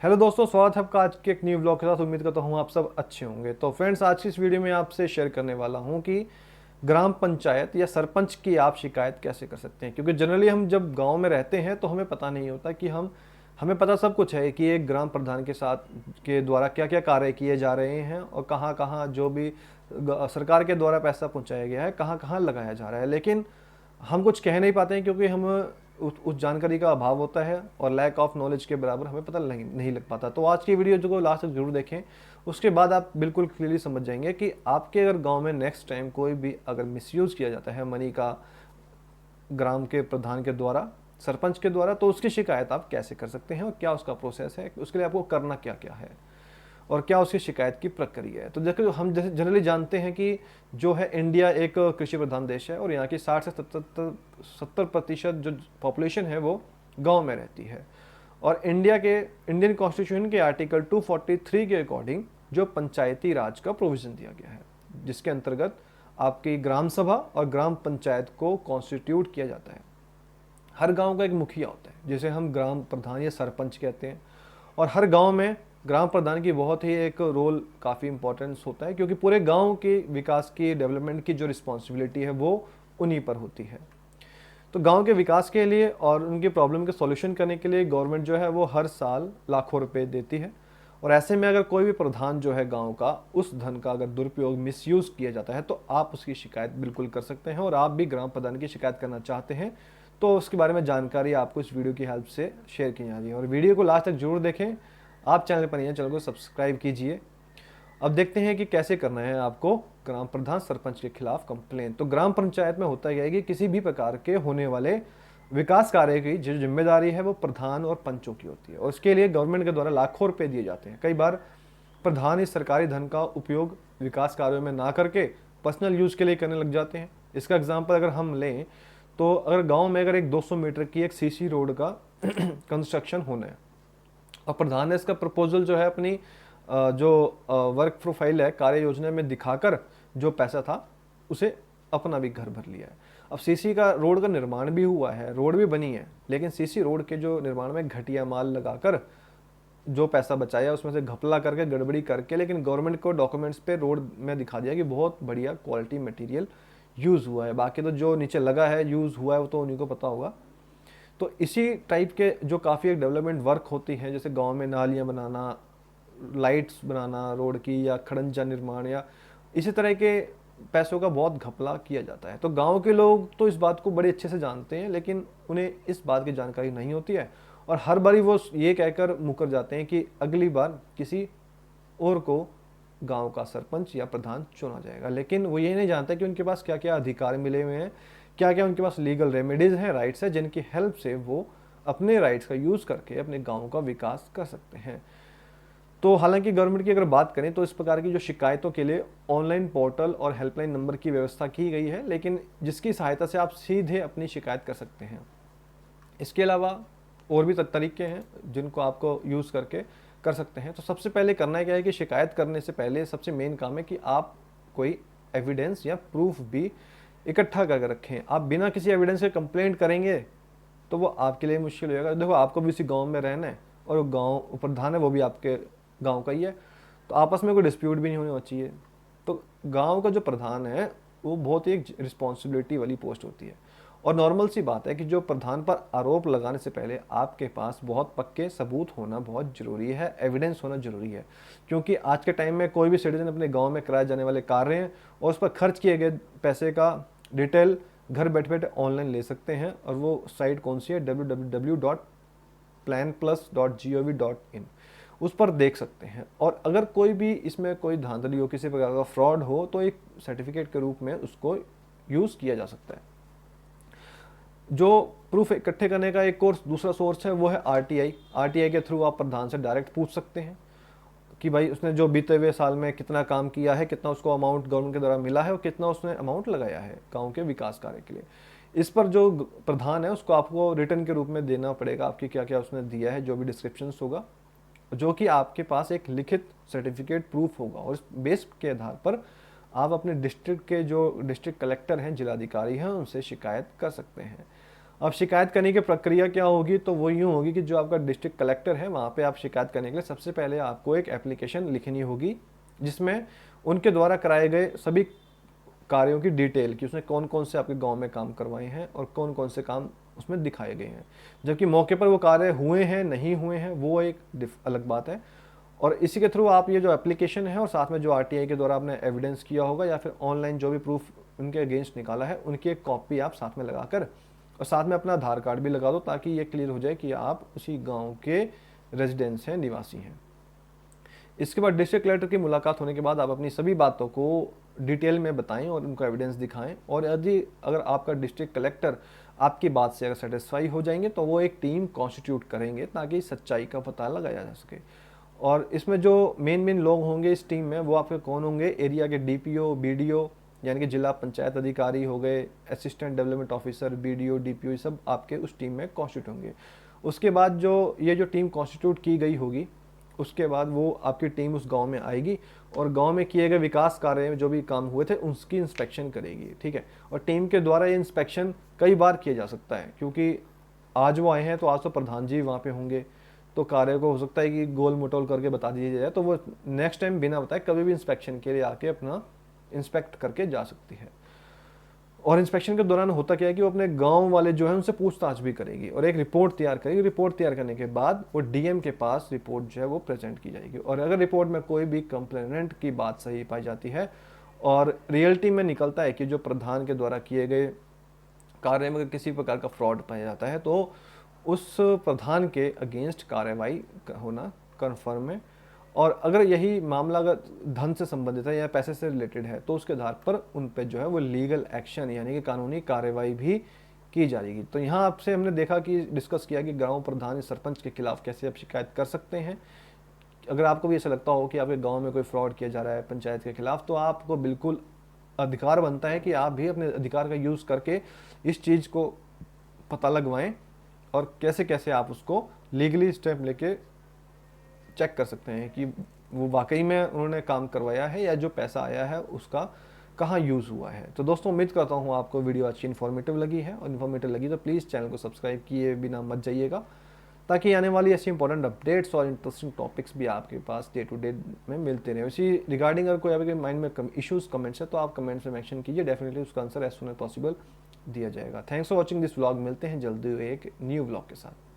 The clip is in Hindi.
हेलो दोस्तों, स्वागत है आपका आज के एक न्यू ब्लॉग के साथ। उम्मीद करता हूँ आप सब अच्छे होंगे। तो फ्रेंड्स, आज की इस वीडियो में आपसे शेयर करने वाला हूँ कि ग्राम पंचायत या सरपंच की आप शिकायत कैसे कर सकते हैं। क्योंकि जनरली हम जब गांव में रहते हैं तो हमें पता नहीं होता कि हमें पता सब कुछ है कि एक ग्राम प्रधान के साथ के द्वारा क्या क्या कार्य किए जा रहे हैं और कहाँ कहाँ जो भी सरकार के द्वारा पैसा पहुँचाया गया है कहाँ कहाँ लगाया जा रहा है। लेकिन हम कुछ कह नहीं पाते हैं क्योंकि हम उस जानकारी का अभाव होता है और लैक ऑफ नॉलेज के बराबर हमें पता नहीं लग पाता। तो आज की वीडियो जो लास्ट तक जरूर देखें, उसके बाद आप बिल्कुल क्लियरली समझ जाएंगे कि आपके अगर गांव में नेक्स्ट टाइम कोई भी अगर मिसयूज़ किया जाता है मनी का ग्राम के प्रधान के द्वारा, सरपंच के द्वारा, तो उसकी शिकायत आप कैसे कर सकते हैं और क्या उसका प्रोसेस है, उसके लिए आपको करना क्या क्या है और क्या उसकी शिकायत की प्रक्रिया है। तो देखो, हम जैसे जनरली जानते हैं कि जो है इंडिया एक कृषि प्रधान देश है और यहाँ की 60 से 70% जो पॉपुलेशन है वो गांव में रहती है। और इंडियन कॉन्स्टिट्यूशन के आर्टिकल 243 के अकॉर्डिंग जो पंचायती राज का प्रोविजन दिया गया है, जिसके अंतर्गत आपकी ग्राम सभा और ग्राम पंचायत को कॉन्स्टिट्यूट किया जाता है। हर गांव का एक मुखिया होता है जिसे हम ग्राम प्रधान या सरपंच कहते हैं। और हर गांव में ग्राम प्रधान की बहुत ही एक रोल काफ़ी इंपॉर्टेंस होता है, क्योंकि पूरे गांव के विकास की डेवलपमेंट की जो रिस्पॉन्सिबिलिटी है वो उन्हीं पर होती है। तो गांव के विकास के लिए और उनकी प्रॉब्लम के सॉल्यूशन करने के लिए गवर्नमेंट जो है वो हर साल लाखों रुपए देती है। और ऐसे में अगर कोई भी प्रधान जो है गांव का, उस धन का अगर दुरुपयोग मिसयूज किया जाता है तो आप उसकी शिकायत बिल्कुल कर सकते हैं। और आप भी ग्राम प्रधान की शिकायत करना चाहते हैं तो उसके बारे में जानकारी आपको इस वीडियो की हेल्प से शेयर की जा रही है। और वीडियो को लास्ट तक जरूर देखें। आप चैनल पर नहीं हैं, चैनल को सब्सक्राइब कीजिए। अब देखते हैं कि कैसे करना है आपको ग्राम प्रधान सरपंच के खिलाफ कंप्लेन। तो ग्राम पंचायत में होता क्या है कि किसी भी प्रकार के होने वाले विकास कार्य की जो जिम्मेदारी है वो प्रधान और पंचों की होती है और उसके लिए गवर्नमेंट के द्वारा लाखों रुपए दिए जाते हैं। कई बार प्रधान इस सरकारी धन का उपयोग विकास कार्यों में ना करके पर्सनल यूज के लिए करने लग जाते हैं। इसका एग्जाम्पल अगर हम लें तो अगर गांव में अगर एक 200 मीटर की एक सीसी रोड का कंस्ट्रक्शन होना है और प्रधान ने इसका प्रपोजल जो है अपनी जो वर्क प्रोफाइल है कार्य योजना में दिखाकर जो पैसा था उसे अपना भी घर भर लिया है। अब सीसी का रोड का निर्माण भी हुआ है, रोड भी बनी है, लेकिन सीसी रोड के जो निर्माण में घटिया माल लगाकर जो पैसा बचाया उसमें से घपला करके गड़बड़ी करके, लेकिन गवर्नमेंट को डॉक्यूमेंट्स पे रोड में दिखा दिया कि बहुत बढ़िया क्वालिटी मटेरियल यूज़ हुआ है। बाकी तो जो नीचे लगा है यूज़ हुआ है वो तो उन्हीं को पता होगा। तो इसी टाइप के जो काफ़ी एक डेवलपमेंट वर्क होती हैं, जैसे गांव में नालियाँ बनाना, लाइट्स बनाना रोड की, या खड़ंजा निर्माण, या इसी तरह के पैसों का बहुत घपला किया जाता है। तो गांव के लोग तो इस बात को बड़े अच्छे से जानते हैं, लेकिन उन्हें इस बात की जानकारी नहीं होती है और हर बारी वो ये कहकर मुकर जाते हैं कि अगली बार किसी और को गांव का सरपंच या प्रधान चुना जाएगा। लेकिन वो ये नहीं जानते कि उनके पास क्या क्या अधिकार मिले हुए हैं, क्या क्या उनके पास लीगल रेमेडीज हैं, राइट्स हैं, जिनकी हेल्प से वो अपने राइट्स का यूज़ करके अपने गांव का विकास कर सकते हैं। तो हालांकि गवर्नमेंट की अगर बात करें तो इस प्रकार की जो शिकायतों के लिए ऑनलाइन पोर्टल और हेल्पलाइन नंबर की व्यवस्था की गई है, लेकिन जिसकी सहायता से आप सीधे अपनी शिकायत कर सकते हैं। इसके अलावा और भी तरीके हैं जिनको आपको यूज़ करके कर सकते हैं। तो सबसे पहले करना क्या है कि शिकायत करने से पहले सबसे मेन काम है कि आप कोई एविडेंस या प्रूफ भी इकट्ठा करके रखें। आप बिना किसी एविडेंस के कंप्लेंट करेंगे तो वो आपके लिए मुश्किल हो जाएगा। देखो, आपको भी उसी गांव में रहना है और गांव प्रधान है वो भी आपके गांव का ही है, तो आपस में कोई डिस्प्यूट भी नहीं होना चाहिए। तो गांव का जो प्रधान है वो बहुत ही एक रिस्पॉन्सिबिलिटी वाली पोस्ट होती है और नॉर्मल सी बात है कि जो प्रधान पर आरोप लगाने से पहले आपके पास बहुत पक्के सबूत होना बहुत ज़रूरी है, एविडेंस होना ज़रूरी है। क्योंकि आज के टाइम में कोई भी सिटीजन अपने गांव में कराए जाने वाले कार्य हैं और उस पर खर्च किए गए पैसे का डिटेल घर बैठे बैठे ऑनलाइन ले सकते हैं। और वो साइट कौन सी है? www.planplus.gov.in, उस पर देख सकते हैं। और अगर कोई भी इसमें कोई धांधली हो, किसी प्रकार का फ्रॉड हो, तो एक सर्टिफिकेट के रूप में उसको यूज़ किया जा सकता है। जो प्रूफ इकट्ठे करने का एक कोर्स दूसरा सोर्स है वो है आरटीआई। आरटीआई के थ्रू आप प्रधान से डायरेक्ट पूछ सकते हैं कि भाई उसने जो बीते हुए साल में कितना काम किया है, कितना उसको अमाउंट गवर्नमेंट के द्वारा मिला है और कितना उसने अमाउंट लगाया है गांव के विकास कार्य के लिए। इस पर जो प्रधान है उसको आपको रिटर्न के रूप में देना पड़ेगा आपकी क्या क्या उसने दिया है, जो भी डिस्क्रिप्शन होगा, जो कि आपके पास एक लिखित सर्टिफिकेट प्रूफ होगा। और इस बेस के आधार पर आप अपने डिस्ट्रिक्ट के जो डिस्ट्रिक्ट कलेक्टर हैं, जिलाधिकारी हैं, उनसे शिकायत कर सकते हैं। अब शिकायत करने की प्रक्रिया क्या होगी, तो वो यूँ होगी कि जो आपका डिस्ट्रिक्ट कलेक्टर है वहाँ पे आप शिकायत करने के लिए सबसे पहले आपको एक एप्लीकेशन लिखनी होगी, जिसमें उनके द्वारा कराए गए सभी कार्यों की डिटेल कि उसने कौन कौन से आपके गांव में काम करवाए हैं और कौन कौन से काम उसमें दिखाए गए हैं। जबकि मौके पर वो कार्य हुए हैं नहीं हुए हैं वो एक अलग बात है। और इसी के थ्रू आप ये जो एप्लीकेशन है और साथ में जो आरटीआई के द्वारा आपने एविडेंस किया होगा या फिर ऑनलाइन जो भी प्रूफ उनके अगेंस्ट निकाला है उनकी एक कॉपी आप साथ में लगाकर और साथ में अपना आधार कार्ड भी लगा दो, ताकि ये क्लियर हो जाए कि आप उसी गांव के रेजिडेंट्स हैं, निवासी हैं। इसके बाद डिस्ट्रिक्ट कलेक्टर की मुलाकात होने के बाद आप अपनी सभी बातों को डिटेल में बताएं और उनको एविडेंस दिखाएं। और यदि अगर आपका डिस्ट्रिक्ट कलेक्टर आपकी बात से अगर सेटिस्फाई हो जाएंगे तो वो एक टीम कॉन्स्टिट्यूट करेंगे ताकि सच्चाई का पता लगाया जा सके। और इसमें जो मेन लोग होंगे इस टीम में वो आपके कौन होंगे, एरिया के डीपीओ, बीडीओ यानी कि जिला पंचायत अधिकारी हो गए, assistant development officer, BDO, DPO, ये सब आपके उस टीम में कॉन्स्टिट्यूट होंगे। उसके बाद जो टीम कॉन्स्टिट्यूट की गई होगी उसके बाद वो आपकी टीम उस गांव में आएगी और गांव में किए गए विकास कार्य जो भी काम हुए थे उसकी इंस्पेक्शन करेगी, ठीक है। और टीम के द्वारा ये इंस्पेक्शन कई बार किया जा सकता है, क्योंकि आज वो आए हैं तो आज तो प्रधान जी वहाँ पे होंगे, तो कार्य को हो सकता है कि गोल मटोल करके बता दिया जाए, तो वो नेक्स्ट टाइम बिना बताए कभी भी इंस्पेक्शन के लिए आके अपना इंस्पेक्ट करके जा सकती है। और इंस्पेक्शन के दौरान होता क्या है कि वो अपने गांव वाले जो है उनसे पूछताछ भी करेगी और एक रिपोर्ट तैयार करेगी। रिपोर्ट तैयार करने के बाद वो डीएम के पास रिपोर्ट जो है वो प्रेजेंट की जाएगी। और अगर रिपोर्ट में कोई भी कंप्लेनेंट की बात सही पाई जाती है और रियलिटी में निकलता है कि जो प्रधान के द्वारा किए गए कार्य में किसी प्रकार का फ्रॉड पाया जाता है, तो उस प्रधान के अगेंस्ट कार्रवाई होना कन्फर्म है। और अगर यही मामला अगर धन से संबंधित है या पैसे से रिलेटेड है तो उसके आधार पर उन पे जो है वो लीगल एक्शन यानी कि कानूनी कार्रवाई भी की जाएगी। तो यहाँ आपसे हमने देखा कि डिस्कस किया कि गांव प्रधान या सरपंच के खिलाफ कैसे आप शिकायत कर सकते हैं। अगर आपको भी ऐसा लगता हो कि आपके गांव में कोई फ्रॉड किया जा रहा है पंचायत के खिलाफ, तो आपको बिल्कुल अधिकार बनता है कि आप भी अपने अधिकार का यूज़ करके इस चीज़ को पता लगवाएं और कैसे कैसे आप उसको लीगली स्टेप लेके चेक कर सकते हैं कि वो वाकई में उन्होंने काम करवाया है या जो पैसा आया है उसका कहाँ यूज़ हुआ है। तो दोस्तों उम्मीद करता हूँ आपको वीडियो अच्छी इन्फॉर्मेटिव लगी है, और इन्फॉर्मेटिव लगी तो प्लीज़ चैनल को सब्सक्राइब किए बिना मत जाइएगा, ताकि आने वाली ऐसी इंपॉर्टेंट अपडेट्स और इंटरेस्टिंग टॉपिक्स भी आपके पास डे टू डे में मिलते रहे। इसी रिगार्डिंग अगर कोई आपके माइंड में इश्यूज़ कमेंट्स है तो आप कमेंट्स में मेंशन कीजिए, डेफिनेटली उसका answer as soon as possible दिया जाएगा। Thanks for watching this vlog. मिलते हैं जल्दी एक न्यू व्लॉग के साथ।